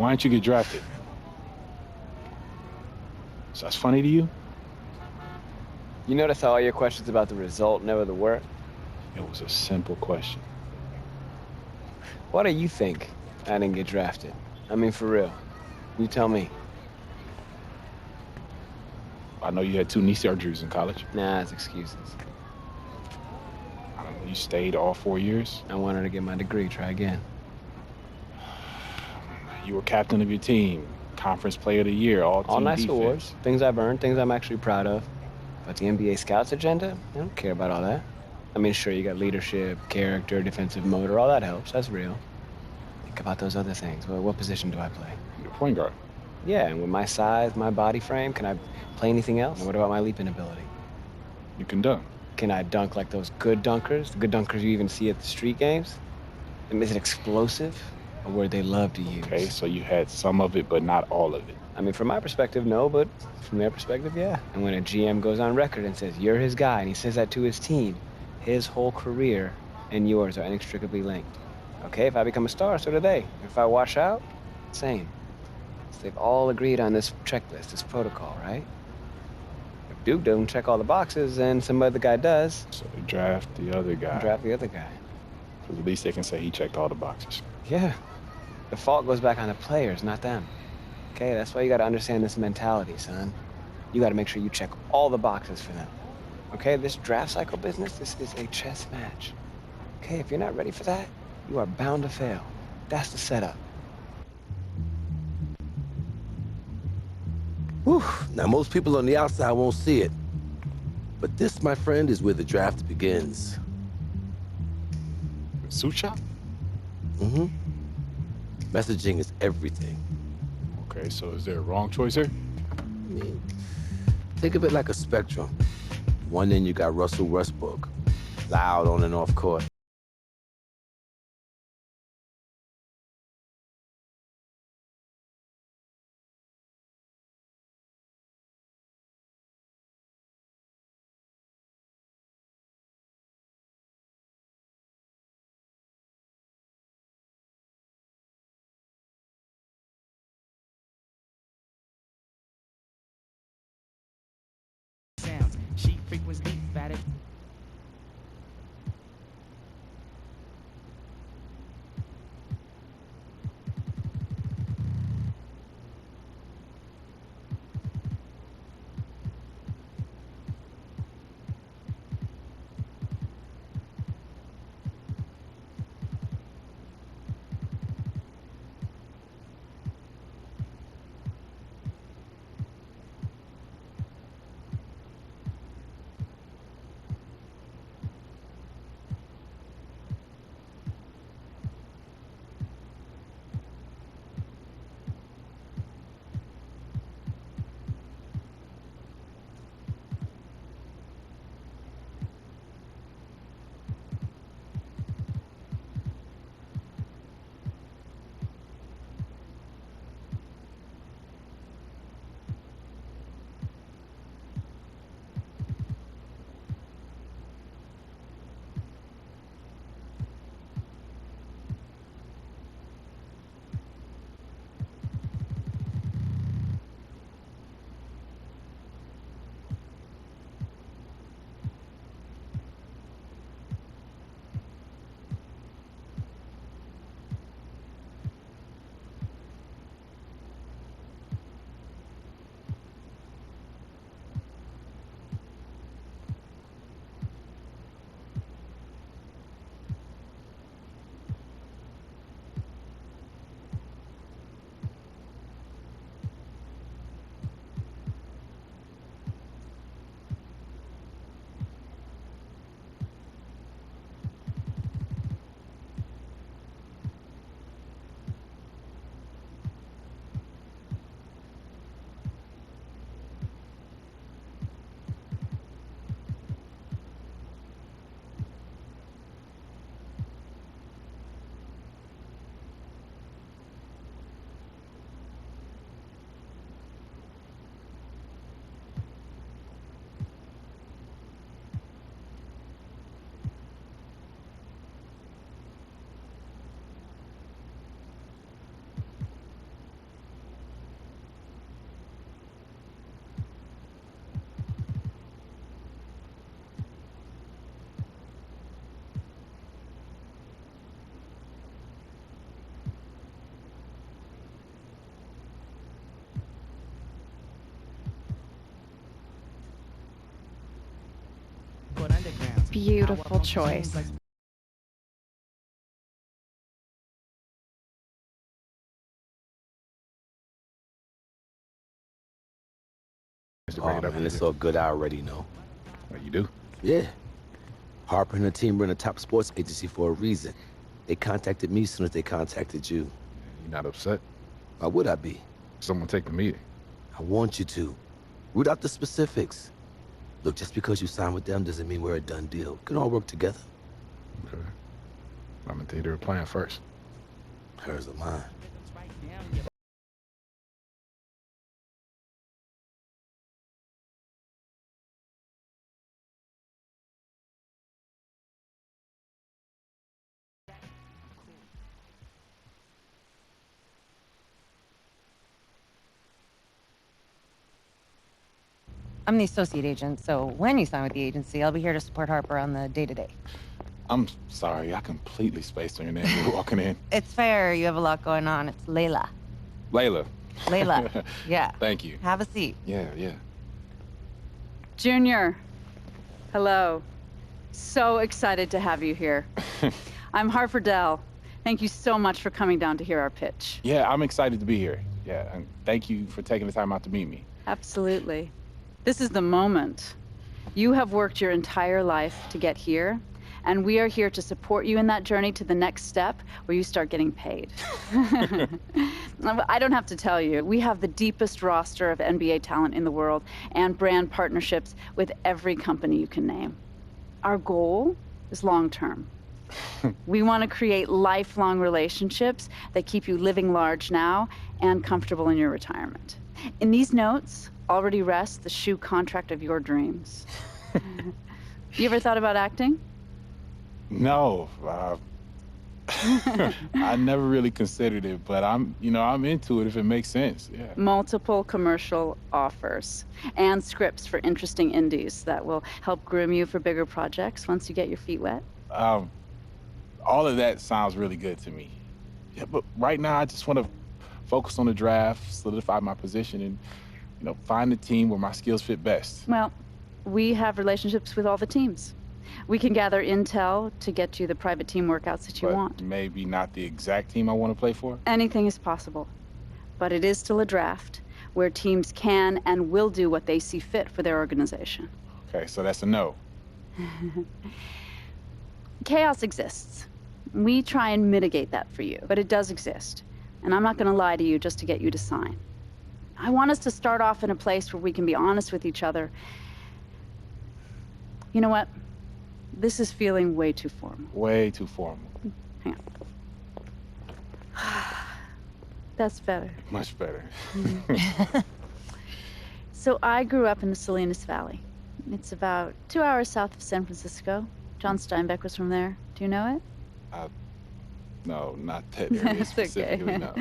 Why didn't you get drafted? So that's funny to you? You notice how all your questions about the result never the work? It was a simple question. Why do you think I didn't get drafted? I mean, for real. You tell me. I know you had 2 knee surgeries in college. Nah, it's excuses. I don't know, you stayed all 4 years. I wanted to get my degree, try again. You were captain of your team, conference player of the year, all team nice defense. awards, things I've earned, things I'm actually proud of. But the NBA scouts agenda, I don't care about all that. I mean, sure, you got leadership, character, defensive motor, all that helps, that's real. Think about those other things. Well, what position do I play? You're point guard. Yeah, and with my size, my body frame, can I play anything else? And what about my leaping ability? You can dunk. Can I dunk like those good dunkers? The good dunkers you even see at the street games? And is it explosive? A word they love to use. Okay, so you had some of it, but not all of it. I mean, from my perspective, no, but from their perspective, yeah. And when a GM goes on record and says, you're his guy, and he says that to his team, his whole career and yours are inextricably linked. Okay, if I become a star, so do they. If I wash out, same. So they've all agreed on this checklist, this protocol, right? If Duke doesn't check all the boxes, and some other guy does. So they draft the other guy. Draft the other guy. Because at least they can say he checked all the boxes. Yeah. The fault goes back on the players, not them. Okay, that's why you gotta understand this mentality, son. You gotta make sure you check all the boxes for them. Okay, this draft cycle business, this is a chess match. Okay, if you're not ready for that, you are bound to fail. That's the setup. Whew. Now, most people on the outside won't see it. But this, my friend, is where the draft begins. Suit shop? Mm-hmm. Messaging is everything. Okay, so is there a wrong choice here? I mean, think of it like a spectrum. One end you got Russell Westbrook, loud on and off court. Sounds. She frequents deep fatted. beautiful choice. To bring Oh, it up man, it's again. all good. I already know. Oh, you do? Yeah. Harper and her team run a top sports agency for a reason. They contacted me as soon as they contacted you. You not upset? Why would I be? Someone take the meeting. I want you to. Root out the specifics. Look, just because you signed with them doesn't mean we're a done deal. We can all work together. Okay. I'm gonna take their plan first. Hers or mine. I'm the associate agent, so when you sign with the agency, I'll be here to support Harper on the day-to-day. I'm sorry, I completely spaced on your name. You were walking in. It's fair, you have a lot going on. It's Layla. Layla. Layla, yeah. Thank you. Have a seat. Yeah. Junior, hello. So excited to have you here. I'm Harfordell. Thank you so much for coming down to hear our pitch. Yeah, I'm excited to be here. Yeah, and thank you for taking the time out to meet me. Absolutely. This is the moment. You have worked your entire life to get here, and we are here to support you in that journey to the next step where you start getting paid. I don't have to tell you, we have the deepest roster of NBA talent in the world and brand partnerships with every company you can name. Our goal is long-term. We want to create lifelong relationships that keep you living large now and comfortable in your retirement. In these notes already rests the shoe contract of your dreams. You ever thought about acting? No, I never really considered it, but I'm into it if it makes sense. Yeah. Multiple commercial offers and scripts for interesting indies that will help groom you for bigger projects once you get your feet wet. All of that sounds really good to me. Yeah, but right now I just want to focus on the draft, solidify my position, and find the team where my skills fit best. Well, we have relationships with all the teams. We can gather intel to get you the private team workouts that you want. Maybe not the exact team I want to play for? Anything is possible. But it is still a draft where teams can and will do what they see fit for their organization. Okay, so that's a no. Chaos exists. We try and mitigate that for you, but it does exist. And I'm not going to lie to you just to get you to sign. I want us to start off in a place where we can be honest with each other. You know what? This is feeling way too formal. Way too formal. Hang on. That's better. Much better. So I grew up in the Salinas Valley. It's about 2 hours south of San Francisco. John Steinbeck was from there. Do you know it? No, not that area specifically, okay. no.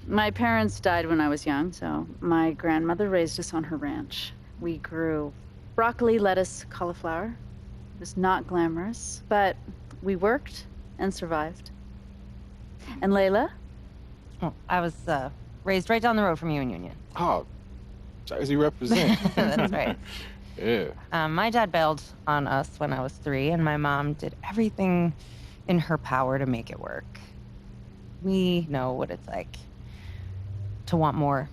My parents died when I was young, so my grandmother raised us on her ranch. We grew broccoli, lettuce, cauliflower. It was not glamorous, but we worked and survived. And Layla? Oh, I was raised right down the road from you in Union. Oh, Jersey represent. That's right. Yeah. My dad bailed on us when I was 3, and my mom did everything in her power to make it work. We know what it's like to want more.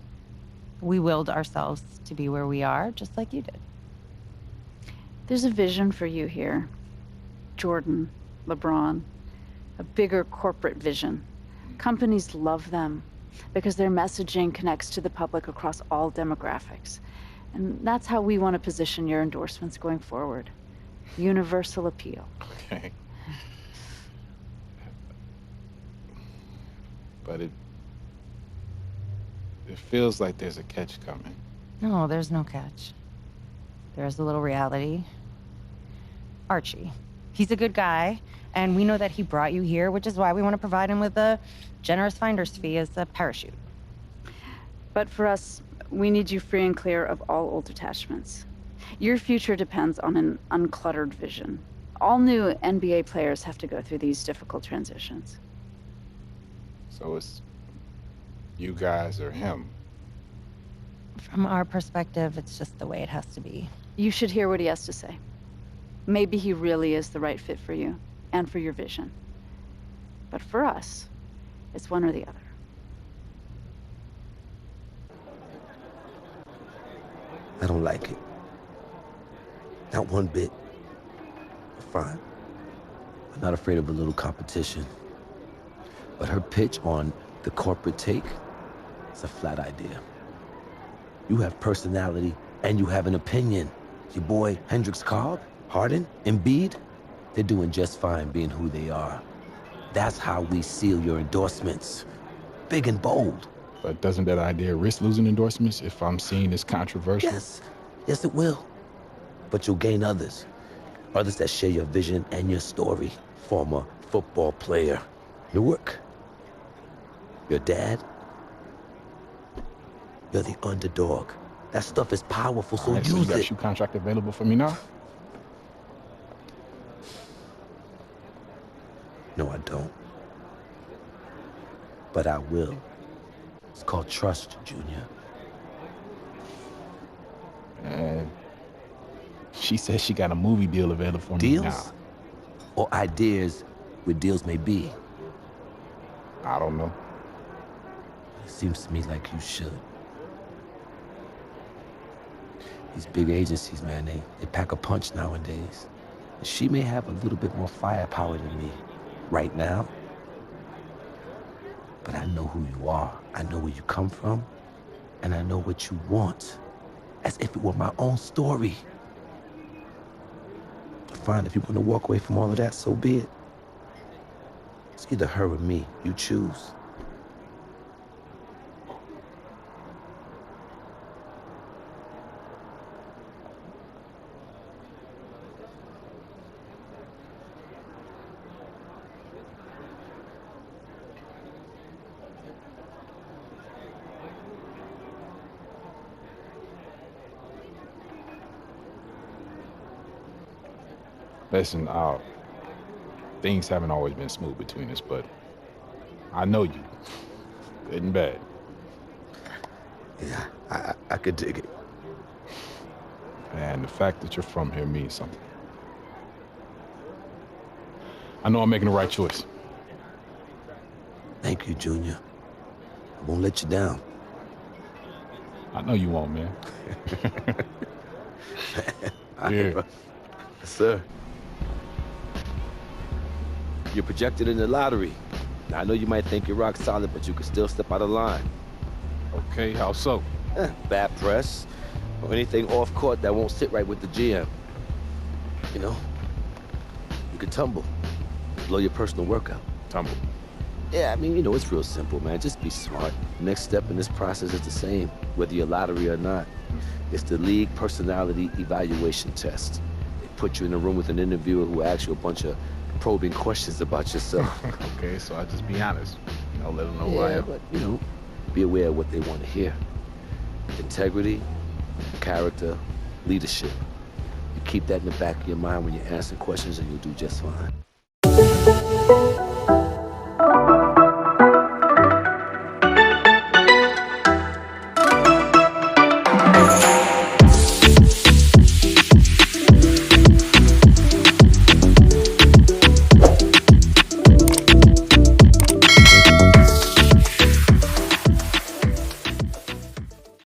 We willed ourselves to be where we are, just like you did. There's a vision for you here. Jordan, LeBron, a bigger corporate vision. Companies love them because their messaging connects to the public across all demographics. And that's how we want to position your endorsements going forward. Universal appeal. Okay. But it feels like there's a catch coming. No, there's no catch. There's a little reality. Archie. He's a good guy, and we know that he brought you here, which is why we want to provide him with a generous finder's fee as a parachute. But for us, we need you free and clear of all old attachments. Your future depends on an uncluttered vision. All new NBA players have to go through these difficult transitions. So it's you guys or him. From our perspective, it's just the way it has to be. You should hear what he has to say. maybe he really is the right fit for you and for your vision. But for us, it's one or the other. I don't like it. Not one bit. Fine. I'm not afraid of a little competition. But her pitch on the corporate take is a flat idea. You have personality and you have an opinion. Your boy Hendricks Cobb, Harden, Embiid, they're doing just fine being who they are. That's how we seal your endorsements. Big and bold. But doesn't that idea risk losing endorsements if I'm seen as controversial? Yes it will. But you'll gain others. Others that share your vision and your story. Former football player. Newark. Your dad. You're the underdog. That stuff is powerful, so Alright, so you use got a it. shoe contract available for me now? No, I don't. But I will. It's called trust, Junior. And she says she got a movie deal available for me now. Deals? Or ideas where deals may be? I don't know. It seems to me like you should. These big agencies, man, they pack a punch nowadays. And she may have a little bit more firepower than me right now. But I know who you are. I know where you come from. And I know what you want. As if it were my own story. Fine, if you want to walk away from all of that, so be it. It's either her or me. You choose. Listen, things haven't always been smooth between us, but I know you. Good and bad. Yeah, I could dig it. And the fact that you're from here means something. I know I'm making the right choice. Thank you, Junior. I won't let you down. I know you won't, man. All Yeah. right, bro. Yes, sir. You're projected in the lottery. Now, I know you might think you're rock solid, but you could still step out of line. Okay, how so? Bad press, or anything off court that won't sit right with the GM. You know, you could tumble, blow your personal workout. Tumble. Yeah, I mean, you know, it's real simple, man. Just be smart. Next step in this process is the same, whether you're lottery or not. It's the league personality evaluation test. They put you in a room with an interviewer who asks you a bunch of probing questions about yourself. Okay, so I just be honest. You know, let them know who I Yeah, am. but, you know, be aware of what they want to hear. Integrity, character, leadership. You keep that in the back of your mind when you're answering questions and you'll do just fine.